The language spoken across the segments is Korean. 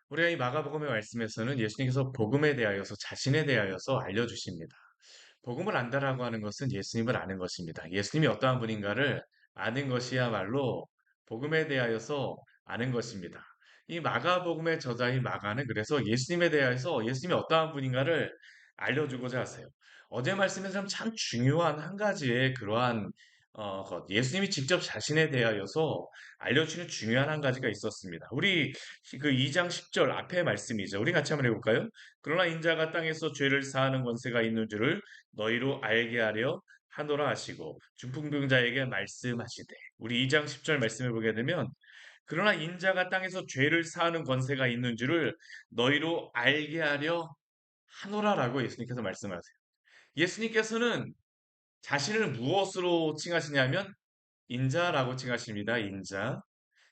우리가 이 마가복음의 말씀에서는 예수님께서 복음에 대하여서 자신에 대하여서 알려주십니다. 복음을 안다라고 하는 것은 예수님을 아는 것입니다. 예수님이 어떠한 분인가를 아는 것이야말로 복음에 대하여서 아는 것입니다. 이 마가복음의 저자인 마가는 그래서 예수님에 대해서 예수님이 어떠한 분인가를 알려주고자 하세요. 어제 말씀에서는 참 중요한 한 가지의 그러한 예수님이 직접 자신에 대하여서 알려주는 중요한 한 가지가 있었습니다. 우리 그 2장 10절 앞에 말씀이죠. 우리 같이 한번 해볼까요? 그러나 인자가 땅에서 죄를 사하는 권세가 있는 줄을 너희로 알게 하려 하노라 하시고 중풍병자에게 말씀하시되 우리 2장 10절 말씀을 보게 되면 그러나 인자가 땅에서 죄를 사하는 권세가 있는 줄을 너희로 알게 하려 하노라라고 예수님께서 말씀하세요. 예수님께서는 자신을 무엇으로 칭하시냐면 인자라고 칭하십니다. 인자.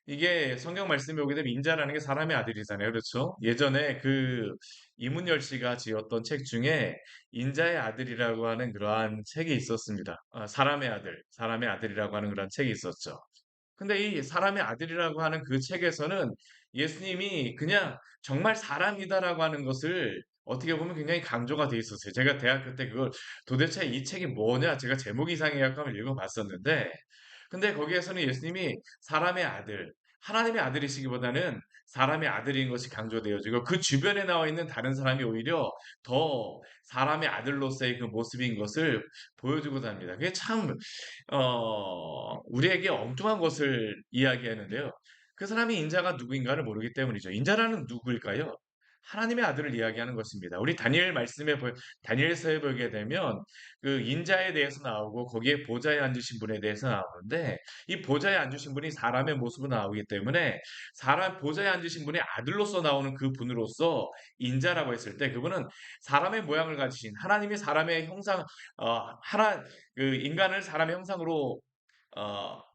이게 성경 말씀에 보게 되면 인자라는 게 사람의 아들이잖아요. 그렇죠? 예전에 그 이문열 씨가 지었던 책 중에 인자의 아들이라고 하는 그러한 책이 있었습니다. 사람의 아들이라고 하는 그런 책이 있었죠. 근데 이 사람의 아들이라고 하는 그 책에서는 예수님이 그냥 정말 사람이다라고 하는 것을 어떻게 보면 굉장히 강조가 돼 있었어요. 제가 대학교 때 그걸 도대체 이 책이 뭐냐 제가 제목 이상해갖고 한번 읽어봤었는데 근데 거기에서는 예수님이 사람의 아들, 하나님의 아들이시기보다는 사람의 아들인 것이 강조되어지고 그 주변에 나와 있는 다른 사람이 오히려 더 사람의 아들로서의 그 모습인 것을 보여주고자 합니다. 그게 참 우리에게 엉뚱한 것을 이야기하는데요. 그 사람이 인자가 누구인가를 모르기 때문이죠. 인자라는 누구일까요? 하나님의 아들을 이야기하는 것입니다. 우리 다니엘서에 보게 되면 그 인자에 대해서 나오고 거기에 보좌에 앉으신 분에 대해서 나오는데 이 보좌에 앉으신 분이 사람의 모습으로 나오기 때문에 사람 보좌에 앉으신 분의 아들로서 나오는 그 분으로서 인자라고 했을 때 그분은 사람의 모양을 가지신 하나님이 사람의 형상 하나 그 인간을 사람의 형상으로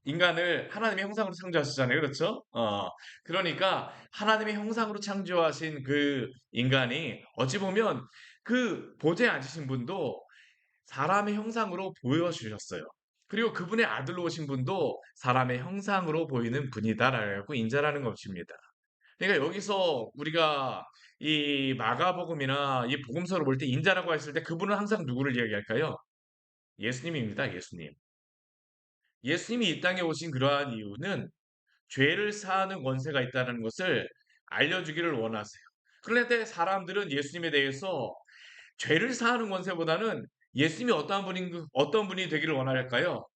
인간을 하나님의 형상으로 창조하셨잖아요. 그렇죠? 그러니까 하나님의 형상으로 창조하신 그 인간이 어찌 보면 그 보좌에 앉으신 분도 사람의 형상으로 보여주셨어요. 그리고 그분의 아들로 오신 분도 사람의 형상으로 보이는 분이다라고 인자라는 것입니다. 그러니까 여기서 우리가 이 마가복음이나 이 복음서를 볼 때 인자라고 했을 때 그분은 항상 누구를 이야기할까요? 예수님입니다. 예수님. 예수님이 이 땅에 오신 그러한 이유는 죄를 사하는 권세가 있다는 것을 알려주기를 원하세요. 그런데 사람들은 예수님에 대해서 죄를 사하는 권세보다는 예수님이 어떤 분이 되기를 원할까요?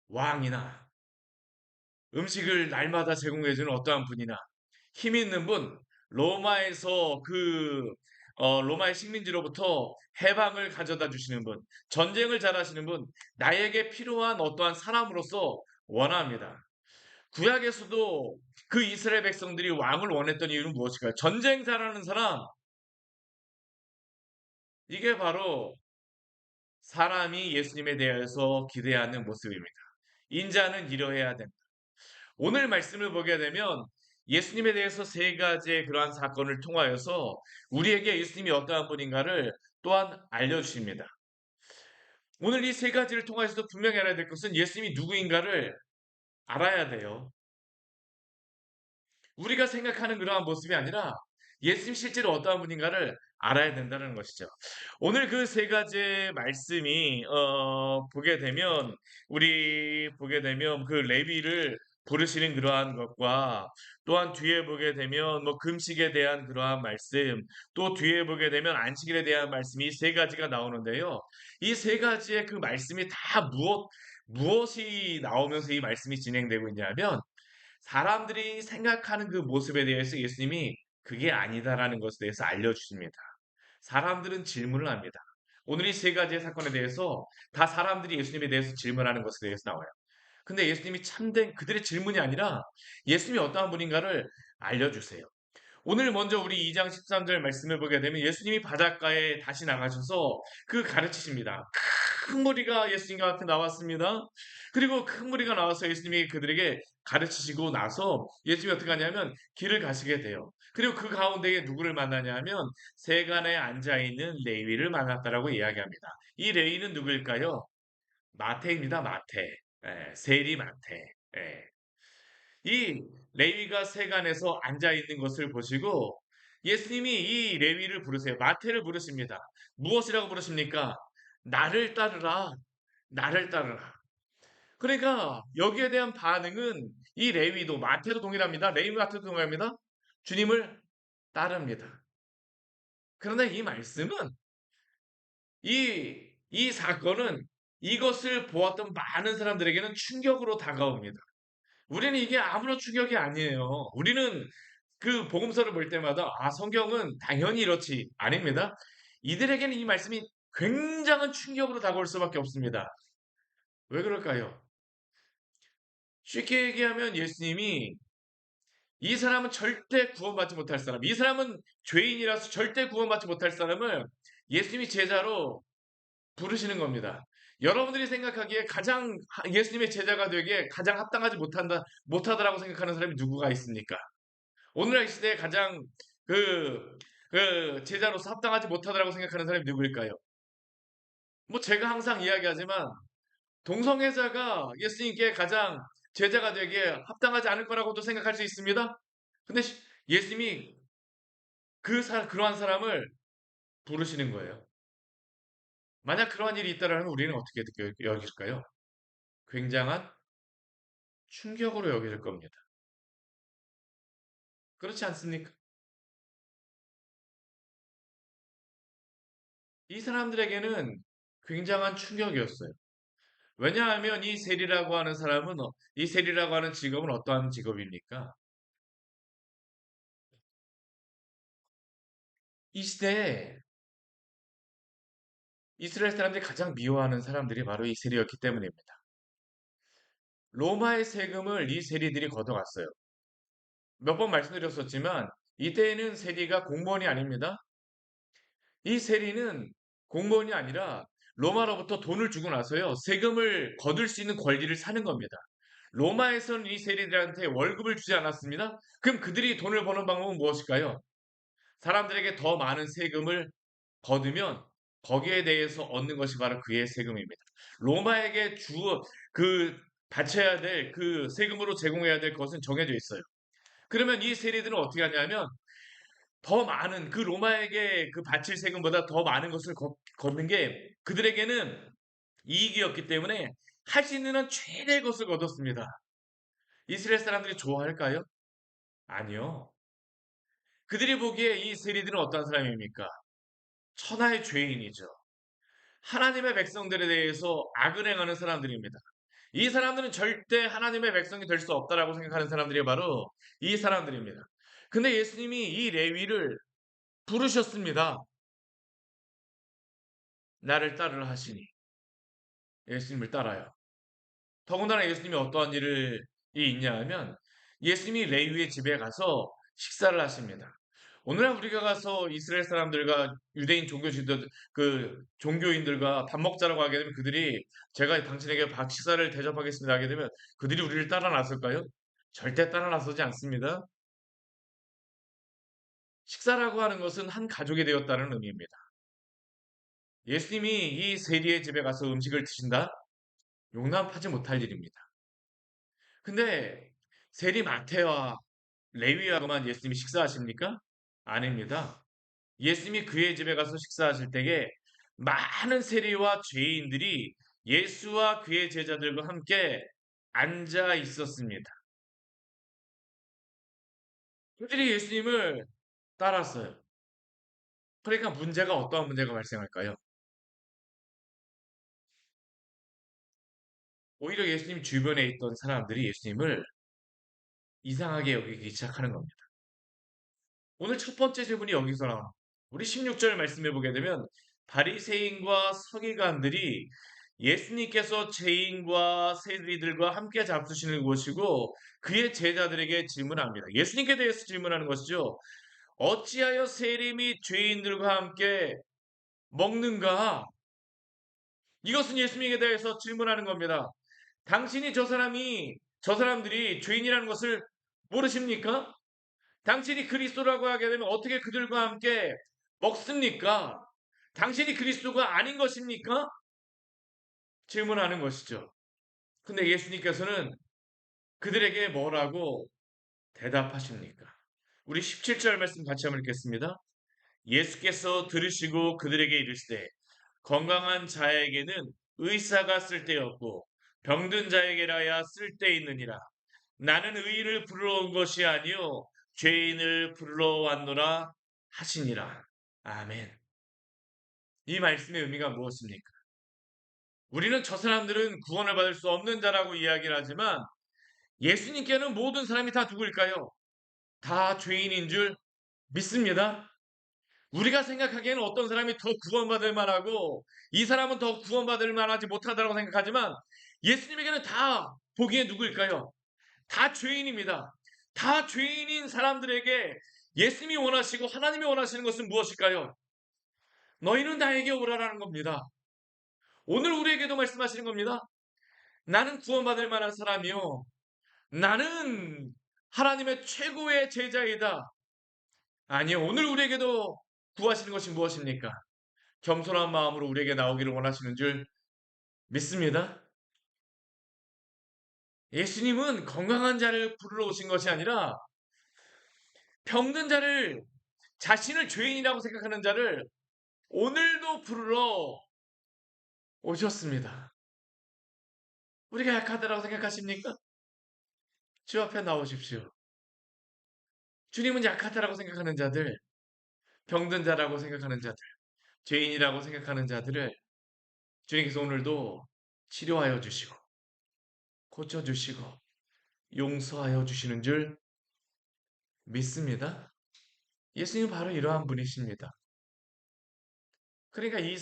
왕이나 음식을 날마다 제공해주는 어떠한 분이나 힘 있는 분, 로마에서 로마의 식민지로부터 해방을 가져다 주시는 분, 전쟁을 잘하시는 분, 나에게 필요한 어떠한 사람으로서 원합니다. 구약에서도 그 이스라엘 백성들이 왕을 원했던 이유는 무엇일까요? 전쟁 잘하는 사람, 이게 바로 사람이 예수님에 대해서 기대하는 모습입니다. 인자는 이러해야 된다. 오늘 말씀을 보게 되면 예수님에 대해서 세 가지의 그러한 사건을 통하여서 우리에게 예수님이 어떠한 분인가를 또한 알려주십니다. 오늘 이 세 가지를 통해서도 분명히 알아야 될 것은 예수님이 누구인가를 알아야 돼요. 우리가 생각하는 그러한 모습이 아니라 예수님 실제로 어떠한 분인가를 알아야 된다는 것이죠. 오늘 그 세 가지의 말씀이 우리 보게 되면 그 레위를 부르시는 그러한 것과 또한 뒤에 보게 되면 뭐 금식에 대한 그러한 말씀, 또 뒤에 보게 되면 안식일에 대한 말씀이 이 세 가지가 나오는데요. 이 세 가지의 그 말씀이 다 무엇이 나오면서 이 말씀이 진행되고 있냐면 사람들이 생각하는 그 모습에 대해서 예수님이 그게 아니다라는 것에 대해서 알려주십니다. 사람들은 질문을 합니다. 오늘 이 세 가지의 사건에 대해서 다 사람들이 예수님에 대해서 질문하는 것에 대해서 나와요. 근데 예수님이 참된 그들의 질문이 아니라 예수님이 어떠한 분인가를 알려주세요. 오늘 먼저 우리 2장 13절 말씀을 보게 되면 예수님이 바닷가에 다시 나가셔서 그 가르치십니다. 큰 무리가 예수님 앞에 나왔습니다. 그리고 큰 무리가 나와서 예수님이 그들에게 가르치시고 나서 예수님이 어떻게 하냐면 길을 가시게 돼요. 그리고 그 가운데에 누구를 만나냐면 세간에 앉아있는 레위를 만났다라고 이야기합니다. 이 레위는 누구일까요? 마태입니다. 마태. 세리 마태. 예. 레위가 세간에서 앉아 있는 것을 보시고 예수님이 이 레위를 부르세요. 마태를 부르십니다. 무엇이라고 부르십니까? 나를 따르라. 나를 따르라. 그러니까 여기에 대한 반응은 이 레위도 마태도 동일합니다. 레위 마태도 동일합니다. 주님을 따릅니다. 그런데 이 말씀은 이 사건은 이것을 보았던 많은 사람들에게는 충격으로 다가옵니다. 우리는 이게 아무런 충격이 아니에요. 우리는 그 복음서를 볼 때마다 성경은 당연히 이렇지. 아닙니다. 이들에게는 이 말씀이 굉장한 충격으로 다가올 수밖에 없습니다. 왜 그럴까요? 쉽게 얘기하면 예수님이 이 사람은 절대 구원받지 못할 사람, 이 사람은 죄인이라서 절대 구원받지 못할 사람을 예수님이 제자로 부르시는 겁니다. 여러분들이 생각하기에 가장 예수님의 제자가 되기에 가장 합당하지 못하다라고 생각하는 사람이 누구가 있습니까? 오늘날 이 시대에 가장 제자로서 합당하지 못하다라고 생각하는 사람이 누구일까요? 뭐 제가 항상 이야기하지만 동성애자가 예수님께 가장 제자가 되기에 합당하지 않을 거라고도 생각할 수 있습니다. 근데 예수님이 그러한 사람을 부르시는 거예요. 만약 그러한 일이 있다면 우리는 어떻게 여길까요? 굉장한 충격으로 여길 겁니다. 그렇지 않습니까? 이 사람들에게는 굉장한 충격이었어요. 왜냐하면 이 세리라고 하는 사람은 이 세리라고 하는 직업은 어떠한 직업입니까? 이 시대에 이스라엘 사람들이 가장 미워하는 사람들이 바로 이 세리였기 때문입니다. 로마의 세금을 이 세리들이 걷어갔어요. 몇 번 말씀드렸었지만 이때에는 세리가 공무원이 아닙니다. 이 세리는 공무원이 아니라 로마로부터 돈을 주고 나서요. 세금을 거둘 수 있는 권리를 사는 겁니다. 로마에서는 이 세리들한테 월급을 주지 않았습니다. 그럼 그들이 돈을 버는 방법은 무엇일까요? 사람들에게 더 많은 세금을 거두면 거기에 대해서 얻는 것이 바로 그의 세금입니다. 로마에게 그 바쳐야 될 그 세금으로 제공해야 될 것은 정해져 있어요. 그러면 이 세리들은 어떻게 하냐면 더 많은 그 로마에게 그 바칠 세금보다 더 많은 것을 걷는 게 그들에게는 이익이었기 때문에 할 수 있는 한 최대의 것을 거뒀습니다. 이스라엘 사람들이 좋아할까요? 아니요. 그들이 보기에 이 세리들은 어떤 사람입니까? 천하의 죄인이죠. 하나님의 백성들에 대해서 악을 행하는 사람들입니다. 이 사람들은 절대 하나님의 백성이 될 수 없다라고 생각하는 사람들이 바로 이 사람들입니다. 근데 예수님이 이 레위를 부르셨습니다. 나를 따르라 하시니 예수님을 따라요. 더군다나 예수님이 어떠한 일이 있냐 하면 예수님이 레위의 집에 가서 식사를 하십니다. 오늘날 우리가 가서 이스라엘 사람들과 유대인 종교인들과 밥 먹자라고 하게 되면 그들이 제가 당신에게 식사를 대접하겠습니다 하게 되면 그들이 우리를 따라 나설까요? 절대 따라 나서지 않습니다. 식사라고 하는 것은 한 가족이 되었다는 의미입니다. 예수님이 이 세리의 집에 가서 음식을 드신다? 용납하지 못할 일입니다. 근데 세리 마태와 레위하고만 예수님이 식사하십니까? 아닙니다. 예수님이 그의 집에 가서 식사하실 때에 많은 세리와 죄인들이 예수와 그의 제자들과 함께 앉아 있었습니다. 그들이 예수님을 따랐어요. 그러니까 문제가 어떠한 문제가 발생할까요? 오히려 예수님 주변에 있던 사람들이 예수님을 이상하게 여기기 시작하는 겁니다. 오늘 첫 번째 질문이 여기서 나와. 우리 16절 말씀해 보게 되면 바리새인과 서기관들이 예수님께서 죄인과 세리들과 함께 잡수시는 곳이고 그의 제자들에게 질문합니다. 예수님께 대해서 질문하는 것이죠. 어찌하여 세리 및 죄인들과 함께 먹는가? 이것은 예수님에 대해서 질문하는 겁니다. 당신이 저 사람들이 죄인이라는 것을 모르십니까? 당신이 그리스도라고 하게 되면 어떻게 그들과 함께 먹습니까? 당신이 그리스도가 아닌 것입니까? 질문하는 것이죠. 근데 예수님께서는 그들에게 뭐라고 대답하십니까? 우리 17절 말씀 같이 한번 읽겠습니다. 예수께서 들으시고 그들에게 이르시되 건강한 자에게는 의사가 쓸데없고 병든 자에게라야 쓸데있느니라. 나는 의인을 부르러 온 것이 아니요 죄인을 부르러 왔노라 하시니라. 아멘. 이 말씀의 의미가 무엇입니까? 우리는 저 사람들은 구원을 받을 수 없는 자라고 이야기를 하지만 예수님께는 모든 사람이 다 누구일까요? 다 죄인인 줄 믿습니다. 우리가 생각하기에는 어떤 사람이 더 구원받을 만하고 이 사람은 더 구원받을 만하지 못하다고 생각하지만 예수님에게는 다 보기에 누구일까요? 다 죄인입니다. 다 죄인인 사람들에게 예수님이 원하시고 하나님이 원하시는 것은 무엇일까요? 너희는 나에게 오라라는 겁니다. 오늘 우리에게도 말씀하시는 겁니다. 나는 구원받을 만한 사람이요. 나는 하나님의 최고의 제자이다. 아니요. 오늘 우리에게도 구하시는 것이 무엇입니까? 겸손한 마음으로 우리에게 나오기를 원하시는 줄 믿습니다. 예수님은 건강한 자를 부르러 오신 것이 아니라 병든 자를 자신을 죄인이라고 생각하는 자를 오늘도 부르러 오셨습니다. 우리가 약하다라고 생각하십니까? 주 앞에 나오십시오. 주님은 약하다라고 생각하는 자들, 병든 자라고 생각하는 자들, 죄인이라고 생각하는 자들을 주님께서 오늘도 치료하여 주시고 고쳐주시고 용서하여 주시는 줄 믿습니다. 예수님은 바로 이러한 분이십니다. 그러니까 이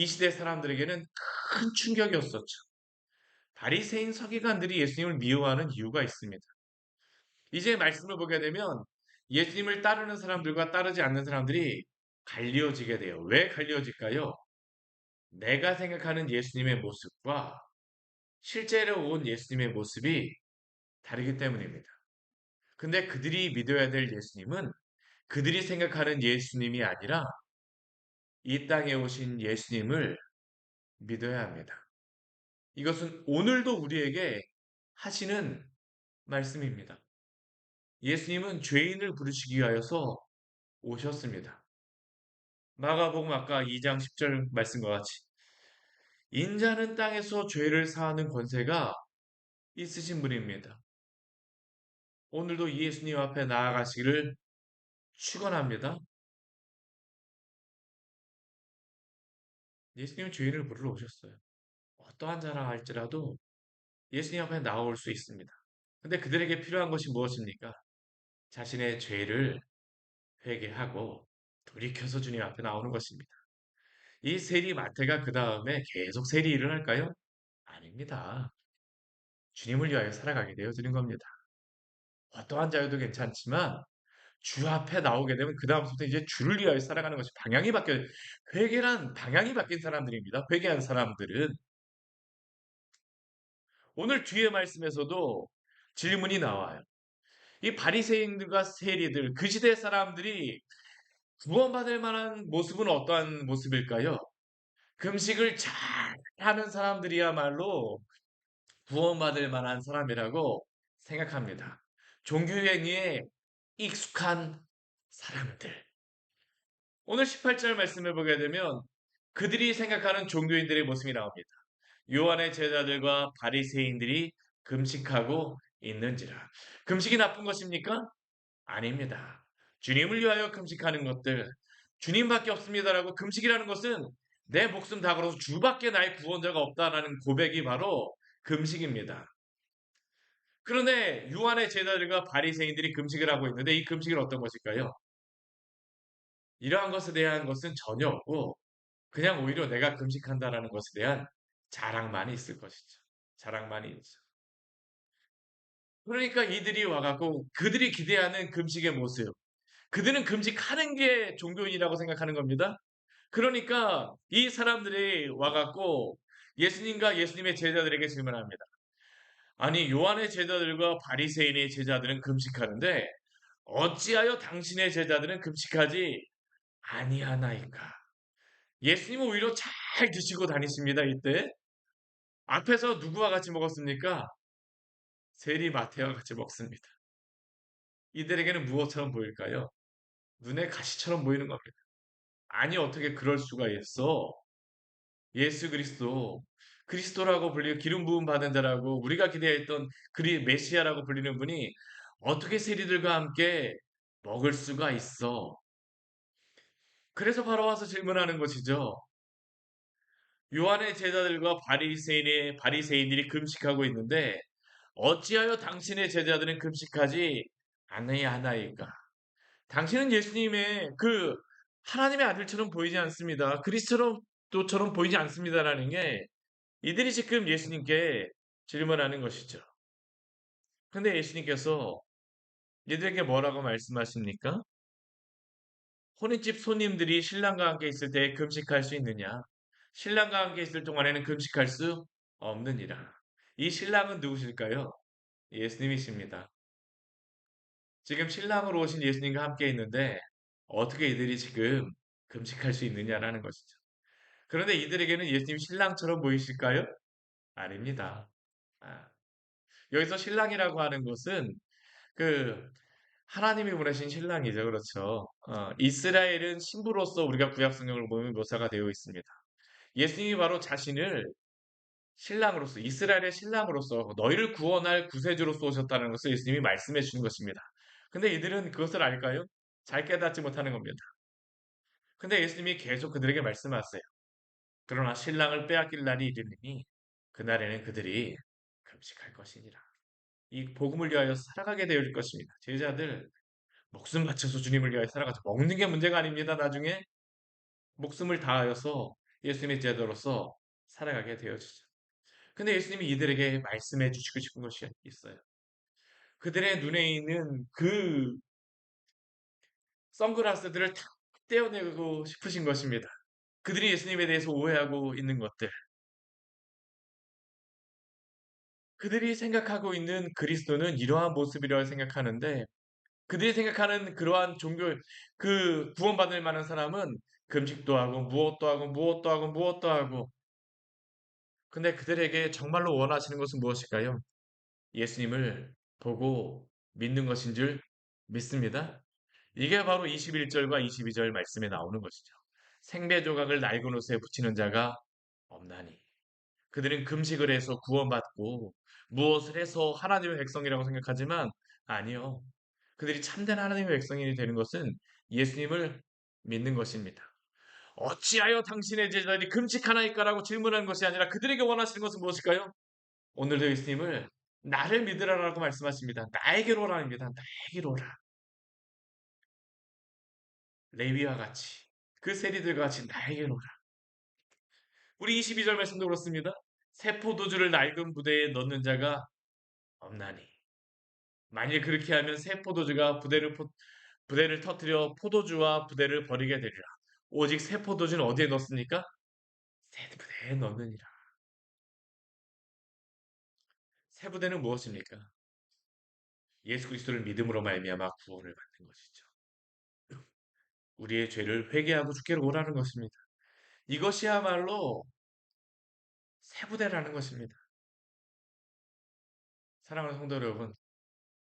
시대 사람들에게는 큰 충격이었었죠. 바리새인 서기관들이 예수님을 미워하는 이유가 있습니다. 이제 말씀을 보게 되면 예수님을 따르는 사람들과 따르지 않는 사람들이 갈리어지게 돼요. 왜 갈리어질까요? 내가 생각하는 예수님의 모습과 실제로 온 예수님의 모습이 다르기 때문입니다. 근데 그들이 믿어야 될 예수님은 그들이 생각하는 예수님이 아니라 이 땅에 오신 예수님을 믿어야 합니다. 이것은 오늘도 우리에게 하시는 말씀입니다. 예수님은 죄인을 부르시기 위하여서 오셨습니다. 마가복음 아까 2장 10절 말씀과 같이 인자는 땅에서 죄를 사하는 권세가 있으신 분입니다. 오늘도 예수님 앞에 나아가시기를 축원합니다. 예수님은 죄인을 부르러 오셨어요. 어떠한 자라 할지라도 예수님 앞에 나올 수 있습니다. 근데 그들에게 필요한 것이 무엇입니까? 자신의 죄를 회개하고 돌이켜서 주님 앞에 나오는 것입니다. 이 세리 마태가 그 다음에 계속 세리 일을 할까요? 아닙니다. 주님을 위하여 살아가게 되어지는 겁니다. 어떠한 자여도 괜찮지만 주 앞에 나오게 되면 그 다음부터 이제 주를 위하여 살아가는 것이 방향이 바뀌어요. 회개란 방향이 바뀐 사람들입니다. 회개한 사람들은 오늘 뒤에 말씀에서도 질문이 나와요. 이 바리새인들과 세리들 그 시대 사람들이 구원받을 만한 모습은 어떠한 모습일까요? 금식을 잘 하는 사람들이야말로 구원받을 만한 사람이라고 생각합니다. 종교행위에 익숙한 사람들. 오늘 18절 말씀을 보게 되면 그들이 생각하는 종교인들의 모습이 나옵니다. 요한의 제자들과 바리새인들이 금식하고 있는지라. 금식이 나쁜 것입니까? 아닙니다. 주님을 위하여 금식하는 것들, 주님밖에 없습니다라고 금식이라는 것은 내 목숨 다 걸어서 주밖에 나의 구원자가 없다라는 고백이 바로 금식입니다. 그런데 유한의 제자들과 바리새인들이 금식을 하고 있는데 이 금식은 어떤 것일까요? 이러한 것에 대한 것은 전혀 없고 그냥 오히려 내가 금식한다라는 것에 대한 자랑만이 있을 것이죠. 자랑만이 있죠. 그러니까 이들이 와갖고 그들이 기대하는 금식의 모습, 그들은 금식하는 게 종교인이라고 생각하는 겁니다. 그러니까 이 사람들이 와갖고 예수님과 예수님의 제자들에게 질문합니다. 아니 요한의 제자들과 바리새인의 제자들은 금식하는데 어찌하여 당신의 제자들은 금식하지 아니하나이까? 예수님은 오히려 잘 드시고 다니십니다. 이때 앞에서 누구와 같이 먹었습니까? 세리 마태와 같이 먹습니다. 이들에게는 무엇처럼 보일까요? 눈에 가시처럼 보이는 겁니다. 아니, 어떻게 그럴 수가 있어? 예수 그리스도, 그리스도라고 불리고 기름 부음 받은 자라고 우리가 기대했던 메시아라고 불리는 분이 어떻게 세리들과 함께 먹을 수가 있어? 그래서 바로 와서 질문하는 것이죠. 요한의 제자들과 바리새인들이 금식하고 있는데 어찌하여 당신의 제자들은 금식하지 않아야 하나이까? 당신은 예수님의 하나님의 아들처럼 보이지 않습니다. 그리스도처럼 보이지 않습니다라는 게 이들이 지금 예수님께 질문하는 것이죠. 근데 예수님께서 이들에게 뭐라고 말씀하십니까? 혼인집 손님들이 신랑과 함께 있을 때 금식할 수 있느냐? 신랑과 함께 있을 동안에는 금식할 수 없느니라. 이 신랑은 누구실까요? 예수님이십니다. 지금 신랑으로 오신 예수님과 함께 있는데 어떻게 이들이 지금 금식할 수 있느냐라는 것이죠. 그런데 이들에게는 예수님이 신랑처럼 보이실까요? 아닙니다. 아, 여기서 신랑이라고 하는 것은 그 하나님이 보내신 신랑이죠. 그렇죠. 이스라엘은 신부로서 우리가 구약 성경을 보면 묘사가 되어 있습니다. 예수님이 바로 자신을 신랑으로서 이스라엘의 신랑으로서 너희를 구원할 구세주로서 오셨다는 것을 예수님이 말씀해 주는 것입니다. 근데 이들은 그것을 알까요? 잘 깨닫지 못하는 겁니다. 근데 예수님이 계속 그들에게 말씀하세요. 그러나 신랑을 빼앗길 날이 이르니 그날에는 그들이 금식할 것이니라. 이 복음을 위하여 살아가게 되어 것입니다. 제자들 목숨 바쳐서 주님을 위하여 살아가죠. 먹는 게 문제가 아닙니다. 나중에 목숨을 다하여서 예수님의 제자로서 살아가게 되어지죠. 근데 예수님이 이들에게 말씀해 주시고 싶은 것이 있어요. 그들의 눈에 있는 선글라스들을 탁 떼어내고 싶으신 것입니다. 그들이 예수님에 대해서 오해하고 있는 것들, 그들이 생각하고 있는 그리스도는 이러한 모습이라고 생각하는데, 그들이 생각하는 그러한 구원받을 만한 사람은 금식도 하고, 무엇도 하고, 무엇도 하고, 무엇도 하고, 근데 그들에게 정말로 원하시는 것은 무엇일까요? 예수님을 보고 믿는 것인 줄 믿습니다. 이게 바로 21절과 22절 말씀에 나오는 것이죠. 생배 조각을 낡은 옷에 붙이는 자가 없나니. 그들은 금식을 해서 구원받고 무엇을 해서 하나님의 백성이라고 생각하지만 아니요. 그들이 참된 하나님의 백성이 되는 것은 예수님을 믿는 것입니다. 어찌하여 당신의 제자들이 금식하나이까라고 질문하는 것이 아니라 그들에게 원하시는 것은 무엇일까요? 오늘도 예수님을 나를 믿으라라고 말씀하십니다. 나에게로 오라입니다. 나에게로 오라. 레위와 같이 그 세리들과 같이 나에게로 오라. 우리 22절 말씀도 그렇습니다. 새 포도주를 낡은 부대에 넣는 자가 없나니. 만일 그렇게 하면 새 포도주가 부대를 터뜨려 포도주와 부대를 버리게 되리라. 오직 새 포도주는 어디에 넣습니까? 새 부대에 넣느니라. 새 부대는 무엇입니까? 예수 그리스도를 믿음으로 말미암아 구원을 받는 것이죠. 우리의 죄를 회개하고 주께로 오라는 것입니다. 이것이야말로 새 부대라는 것입니다. 사랑하는 성도 여러분,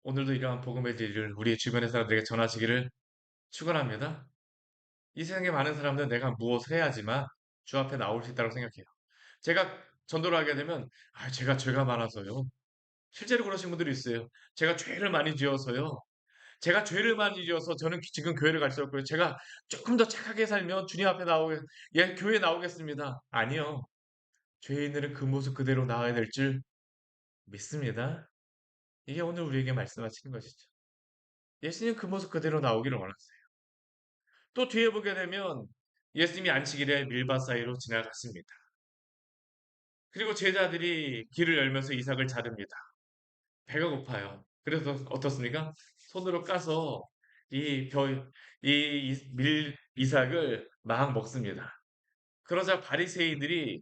오늘도 이러한 복음의 진리를 우리의 주변의 사람들에게 전하시기를 축원합니다. 이 세상에 많은 사람들은 내가 무엇을 해야지만 주 앞에 나올 수 있다고 생각해요. 제가 전도를 하게 되면 제가 죄가 많아서요. 실제로 그러신 분들이 있어요. 제가 죄를 많이 지어서요. 제가 죄를 많이 지어서 저는 지금 교회를 갈 수 없고요. 제가 조금 더 착하게 살면 주님 앞에 교회에 나오겠습니다. 아니요. 죄인들은 그 모습 그대로 나와야 될 줄 믿습니다. 이게 오늘 우리에게 말씀하시는 것이죠. 예수님 그 모습 그대로 나오기를 원하세요. 또 뒤에 보게 되면 예수님이 안식일에 밀밭 사이로 지나갔습니다. 그리고 제자들이 길을 열면서 이삭을 자릅니다. 배가 고파요. 그래서 어떻습니까? 손으로 까서 이삭을 막 먹습니다. 그러자 바리새인들이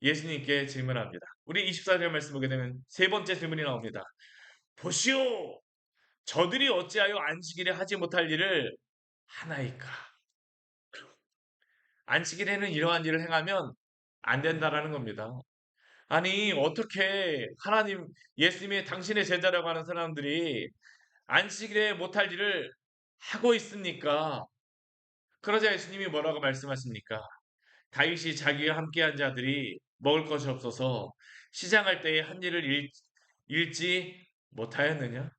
예수님께 질문합니다. 우리 24절 말씀 보게 되면 세 번째 질문이 나옵니다. 보시오! 저들이 어찌하여 안식일에 하지 못할 일을 하나이까? 안식일에는 이러한 일을 행하면 안 된다라는 겁니다. 아니, 어떻게 예수님의 당신의 제자라고 하는 사람들이 안식일에 못할 일을 하고 있습니까? 그러자 예수님이 뭐라고 말씀하십니까? 다윗이 자기와 함께한 자들이 먹을 것이 없어서 시장할 때에 한 일을 잃지 못하였느냐?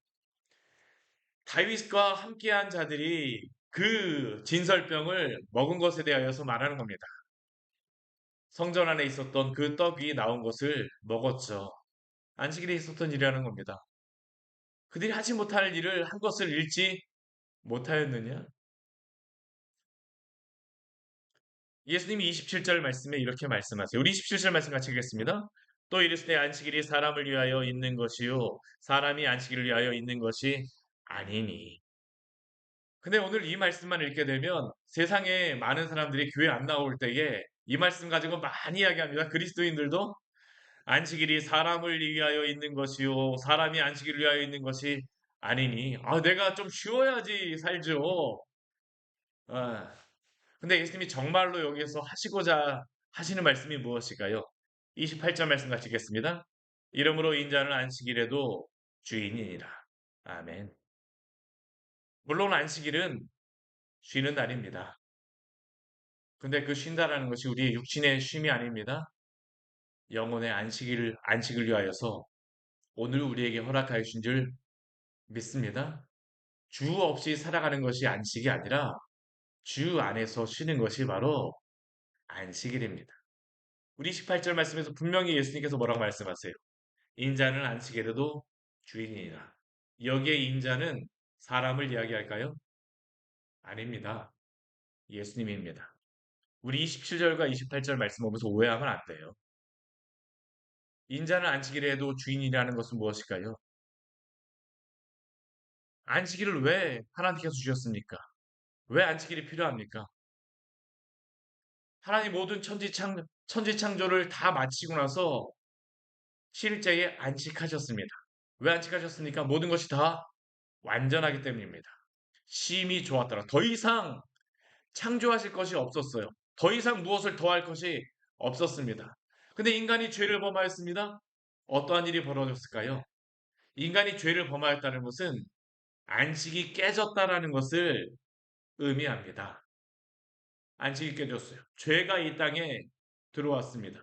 다윗과 함께한 자들이 그 진설병을 먹은 것에 대하여서 말하는 겁니다. 성전 안에 있었던 그 떡이 나온 것을 먹었죠. 안식일에 있었던 일이라는 겁니다. 그들이 하지 못할 일을 한 것을 잃지 못하였느냐? 예수님이 27절 말씀에 이렇게 말씀하세요. 우리 27절 말씀 같이 읽겠습니다. 또 이르시되 안식일이 사람을 위하여 있는 것이요 사람이 안식일을 위하여 있는 것이 아니니. 근데 오늘 이 말씀만 읽게 되면 세상에 많은 사람들이 교회 안 나올 때에 이 말씀 가지고 많이 이야기합니다. 그리스도인들도 안식일이 사람을 위하여 있는 것이요 사람이 안식일을 위하여 있는 것이 아니니. 내가 좀 쉬어야지 살죠. 아, 근데 예수님이 정말로 여기에서 하시고자 하시는 말씀이 무엇일까요? 28절 말씀 같이 읽겠습니다. 이러므로 인자는 안식일에도 주인이니라. 아멘. 물론 안식일은 쉬는 날입니다. 근데 그 쉰다라는 것이 우리의 육신의 쉼이 아닙니다. 영혼의 안식을 위하여서 오늘 우리에게 허락하여 주신 줄 믿습니다. 주 없이 살아가는 것이 안식이 아니라 주 안에서 쉬는 것이 바로 안식일입니다. 우리 18절 말씀에서 분명히 예수님께서 뭐라고 말씀하세요? 인자는 안식일에도 주인이니라. 여기에 인자는 사람을 이야기할까요? 아닙니다. 예수님입니다. 우리 27절과 28절 말씀 보면서 오해하면 안 돼요. 인자는 안식일에도 주인이라는 것은 무엇일까요? 안식일을 왜 하나님께서 주셨습니까? 왜 안식일이 필요합니까? 하나님 모든 천지창조를 다 마치고 나서 쉴째에 안식하셨습니다. 왜 안식하셨습니까? 모든 것이 다 완전하기 때문입니다. 심히 좋았더라. 더 이상 창조하실 것이 없었어요. 더 이상 무엇을 더할 것이 없었습니다. 근데 인간이 죄를 범하였습니다. 어떠한 일이 벌어졌을까요? 인간이 죄를 범하였다는 것은 안식이 깨졌다라는 것을 의미합니다. 안식이 깨졌어요. 죄가 이 땅에 들어왔습니다.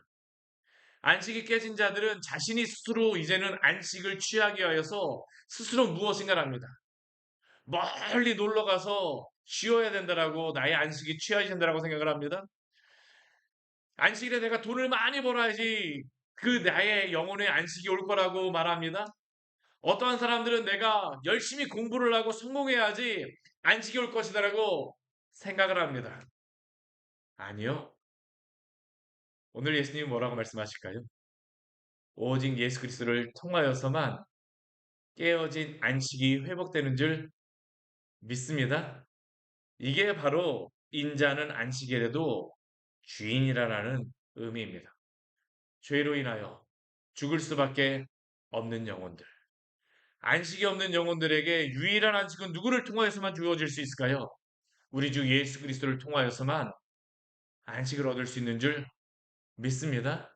안식이 깨진 자들은 자신이 스스로 이제는 안식을 취하기 위하여서 스스로 무엇인가를 합니다. 멀리 놀러 가서 쉬어야 된다라고 나의 안식이 취해야 된다라고 생각을 합니다. 안식일에 내가 돈을 많이 벌어야지 그 나의 영혼의 안식이 올 거라고 말합니다. 어떠한 사람들은 내가 열심히 공부를 하고 성공해야지 안식이 올 것이다라고 생각을 합니다. 아니요. 오늘 예수님이 뭐라고 말씀하실까요? 오직 예수 그리스도를 통하여서만 깨어진 안식이 회복되는 줄 믿습니다. 이게 바로 인자는 안식일에도 주인이라는 의미입니다. 죄로 인하여 죽을 수밖에 없는 영혼들. 안식이 없는 영혼들에게 유일한 안식은 누구를 통하여서만 주어질 수 있을까요? 우리 주 예수 그리스도를 통하여서만 안식을 얻을 수 있는 줄 믿습니다.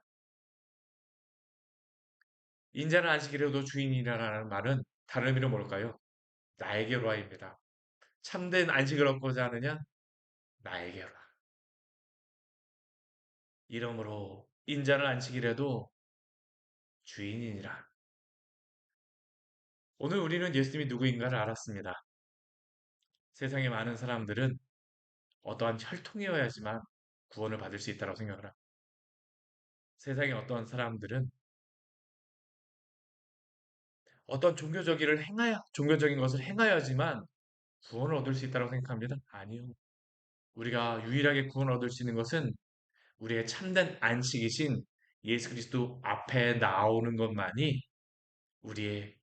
인자는 안식일에도 주인이라는 말은 다른 의미로 뭘까요? 나에게로 와입니다. 참된 안식을 얻고자 하느냐? 나에게로. 이러므로 인자는 안식일에도 주인이니라. 오늘 우리는 예수님이 누구인가를 알았습니다. 세상의 많은 사람들은 어떠한 혈통이어야지만 구원을 받을 수 있다고 생각을 합니다. 세상의 어떠한 사람들은 어떤 종교적인 것을 행하여야지만 구원을 얻을 수 있다고 생각합니다. 아니요. 우리가 유일하게 구원을 얻을 수 있는 것은 우리의 참된 안식이신 예수 그리스도 앞에 나오는 것만이 우리의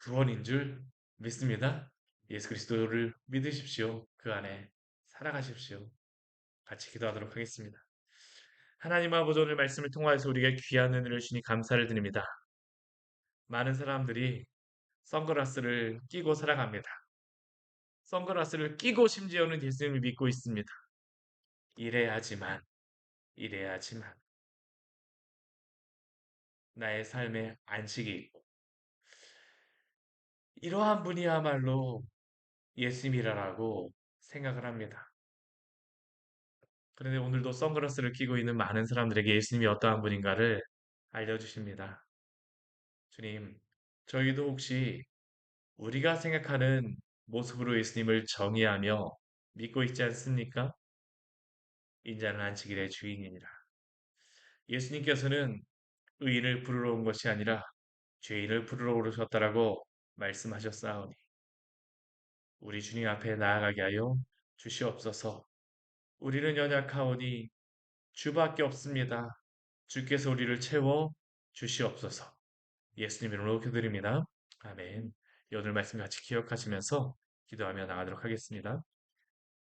구원인 줄 믿습니다. 예수 그리스도를 믿으십시오. 그 안에 살아가십시오. 같이 기도하도록 하겠습니다. 하나님 아버지 오늘 말씀을 통하여서 우리에게 귀한 은혜를 주시니 감사를 드립니다. 많은 사람들이 선글라스를 끼고 살아갑니다. 선글라스를 끼고 심지어는 예수님을 믿고 있습니다. 이래야지만, 이래야지만 나의 삶에 안식이 있고 이러한 분이야말로 예수님이라고 생각을 합니다. 그런데 오늘도 선글라스를 끼고 있는 많은 사람들에게 예수님이 어떠한 분인가를 알려주십니다. 주님, 저희도 혹시 우리가 생각하는 모습으로 예수님을 정의하며 믿고 있지 않습니까? 인자는 안식일의 주인이니라. 예수님께서는 의인을 부르러 온 것이 아니라 죄인을 부르러 오셨다라고 말씀하셨사오니 우리 주님 앞에 나아가게 하여 주시옵소서. 우리는 연약하오니 주밖에 없습니다. 주께서 우리를 채워 주시옵소서. 예수님 이름으로 기도드립니다. 아멘. 오늘 말씀 같이 기억하시면서 기도하며 나가도록 하겠습니다.